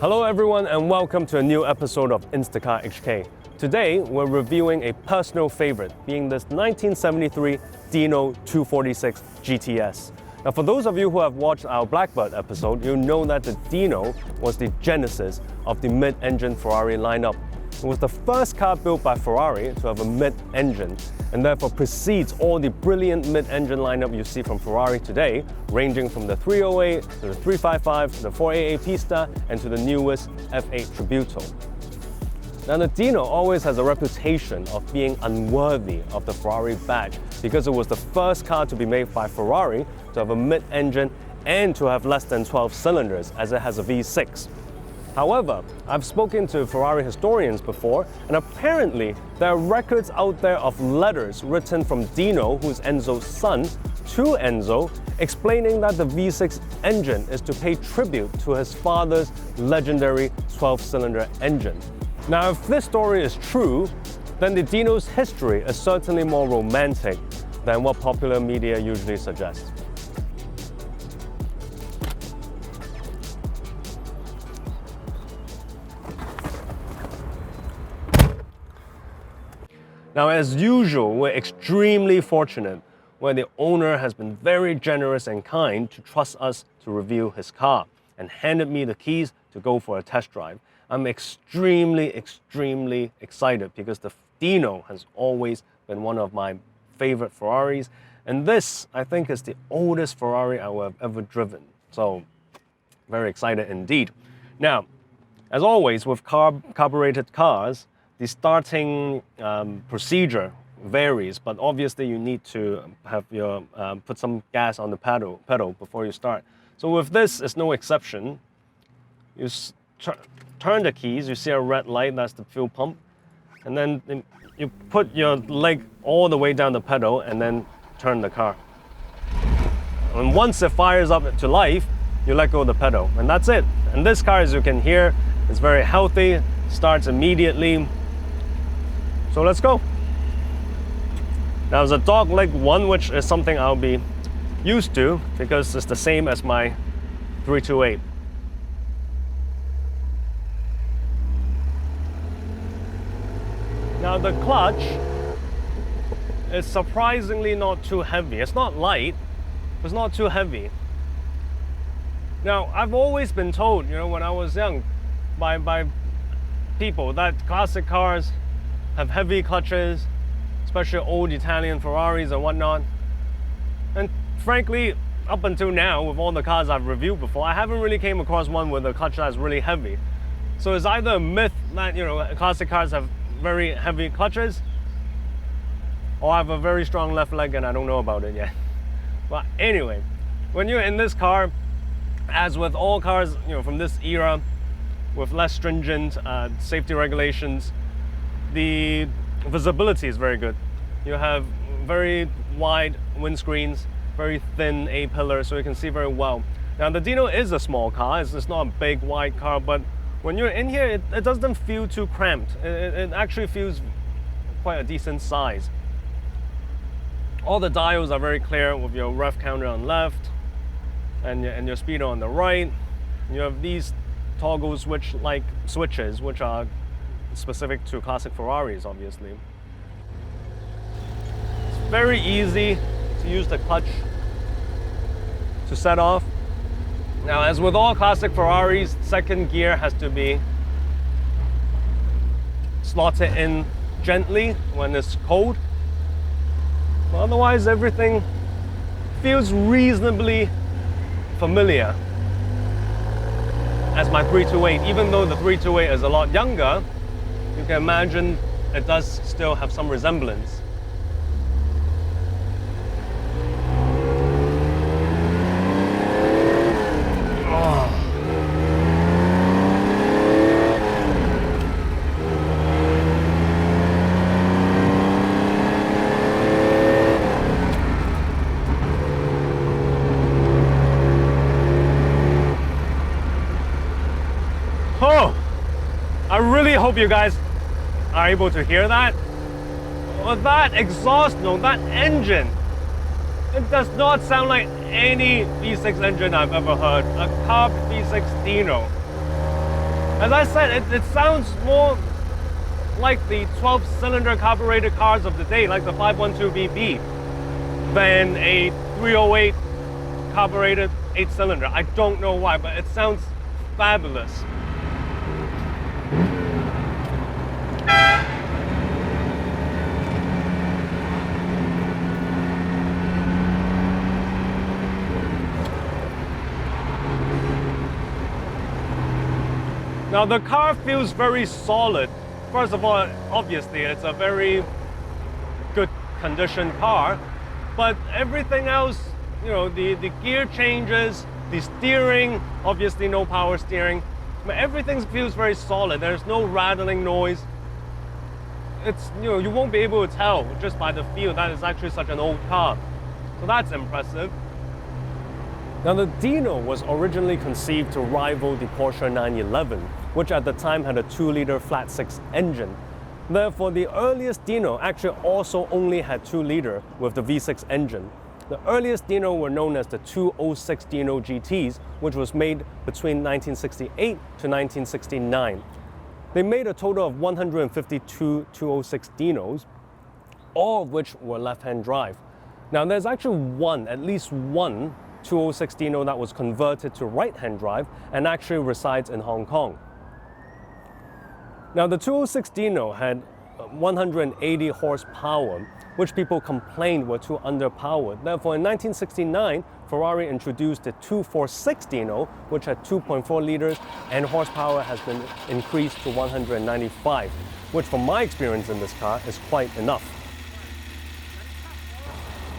Hello everyone and welcome to a new episode of Instacarhk. Today we're reviewing a personal favorite, being this 1973 Dino 246 GTS. Now for those of you who have watched our Blackbird episode, you'll know that the Dino was the genesis of the mid-engine Ferrari lineup. It was the first car built by Ferrari to have a mid-engine, and therefore precedes all the brilliant mid-engine lineup you see from Ferrari today, ranging from the 308 to the 355 to the 488 Pista and to the newest F8 Tributo. Now the Dino always has a reputation of being unworthy of the Ferrari badge because it was the first car to be made by Ferrari to have a mid-engine and to have less than 12 cylinders, as it has a V6. However, I've spoken to Ferrari historians before, and apparently there are records out there of letters written from Dino, who's Enzo's son, to Enzo, explaining that the V6 engine is to pay tribute to his father's legendary 12-cylinder engine. Now, if this story is true, then the Dino's history is certainly more romantic than what popular media usually suggests. Now, as usual, we're extremely fortunate where the owner has been very generous and kind to trust us to review his car and handed me the keys to go for a test drive. I'm extremely excited because the Dino has always been one of my favorite Ferraris, and this, I think, is the oldest Ferrari I will have ever driven. So, very excited indeed. Now, as always with carbureted cars, the starting procedure varies, but obviously you need to have your put some gas on the pedal before you start. So with this, it's no exception. You turn the keys, you see a red light, that's the fuel pump, and then you put your leg all the way down the pedal and then turn the car. And once it fires up to life, you let go of the pedal, and that's it. And this car, as you can hear, is very healthy, starts immediately. So let's go. Now there's a dog leg one, which is something I'll be used to because it's the same as my 328. Now the clutch is surprisingly not too heavy. It's not light, it's not too heavy. Now I've always been told, when I was young, by people that classic cars have heavy clutches, especially old Italian Ferraris and whatnot. And frankly, up until now, with all the cars I've reviewed before, I haven't really came across one with a clutch that's really heavy. So it's either a myth that, classic cars have very heavy clutches, or I have a very strong left leg and I don't know about it yet. But anyway, when you're in this car, as with all cars, from this era, with less stringent safety regulations, the visibility is very good. You have very wide windscreens, very thin A-pillar, so you can see very well. Now the Dino is a small car, it's not a big wide car, but when you're in here, it doesn't feel too cramped. It actually feels quite a decent size. All the dials are very clear with your rev counter on left and your speedo on the right. You have these toggle switch-like switches, which are specific to classic Ferraris, obviously. It's very easy to use the clutch to set off. Now, as with all classic Ferraris, second gear has to be slotted in gently when it's cold. But otherwise, everything feels reasonably familiar as my 328. Even though the 328 is a lot younger, you can imagine it does still have some resemblance. I really hope you guys are able to hear that. With that exhaust note, that engine, it does not sound like any V6 engine I've ever heard. A carb V6 Dino. As I said, it sounds more like the 12-cylinder carbureted cars of the day, like the 512BB, than a 308 carbureted 8-cylinder. I don't know why, but it sounds fabulous. Now the car feels very solid. First of all, obviously it's a very good condition car, but everything else, you know, the gear changes, the steering, obviously no power steering, but everything feels very solid. There's no rattling noise. It's, you know, you won't be able to tell just by the feel that it's actually such an old car. So that's impressive. Now the Dino was originally conceived to rival the Porsche 911, which at the time had a 2-liter flat-six engine. Therefore, the earliest Dino actually also only had 2-liter with the V6 engine. The earliest Dino were known as the 206 Dino GTs, which was made between 1968 to 1969. They made a total of 152 206 Dinos, all of which were left-hand drive. Now there's actually at least one 206 Dino that was converted to right-hand drive and actually resides in Hong Kong. Now the 206 Dino had 180 horsepower, which people complained were too underpowered. Therefore in 1969, Ferrari introduced the 246 Dino, which had 2.4 liters, and horsepower has been increased to 195, which from my experience in this car is quite enough.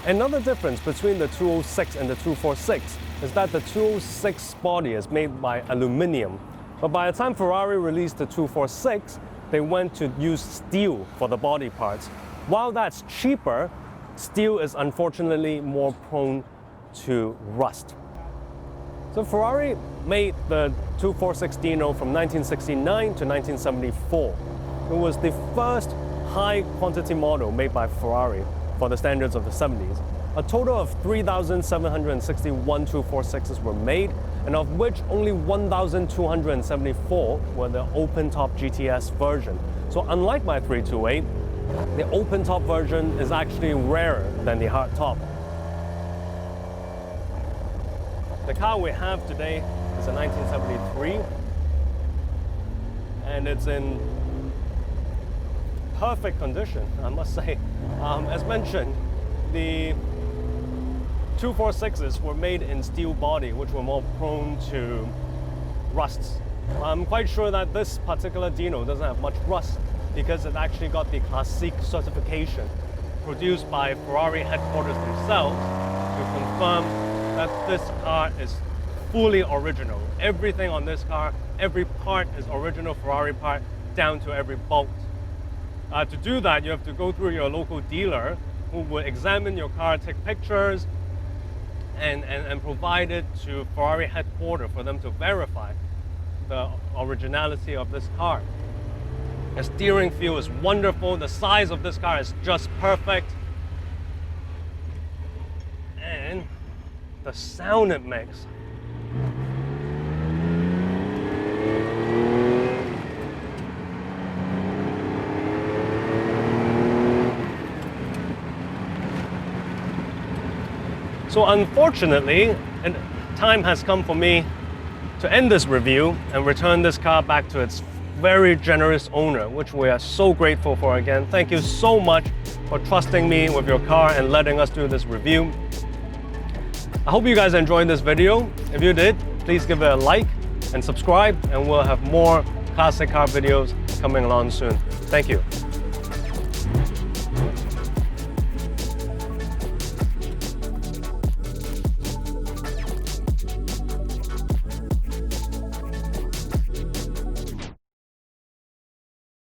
Another difference between the 206 and the 246 is that the 206 body is made by aluminium. But by the time Ferrari released the 246, they went to use steel for the body parts. While that's cheaper, steel is unfortunately more prone to rust. So Ferrari made the 246 Dino from 1969 to 1974. It was the first high quantity model made by Ferrari for the standards of the 70s. A total of 3,761 246s were made, and of which only 1,274 were the open-top GTS version. So unlike my 328, the open-top version is actually rarer than the hard-top. The car we have today is a 1973, and it's in perfect condition, I must say. As mentioned, the 246s were made in steel body, which were more prone to rusts. I'm quite sure that this particular Dino doesn't have much rust because it actually got the Classique certification produced by Ferrari headquarters themselves to confirm that this car is fully original. Everything on this car, every part is original Ferrari part, down to every bolt. To do that, you have to go through your local dealer who will examine your car, take pictures, and provide it to Ferrari headquarters for them to verify the originality of this car. The steering feel is wonderful. The size of this car is just perfect. And the sound it makes. So unfortunately, time has come for me to end this review and return this car back to its very generous owner, which we are so grateful for again. Thank you so much for trusting me with your car and letting us do this review. I hope you guys enjoyed this video. If you did, please give it a like and subscribe, and we'll have more classic car videos coming along soon. Thank you.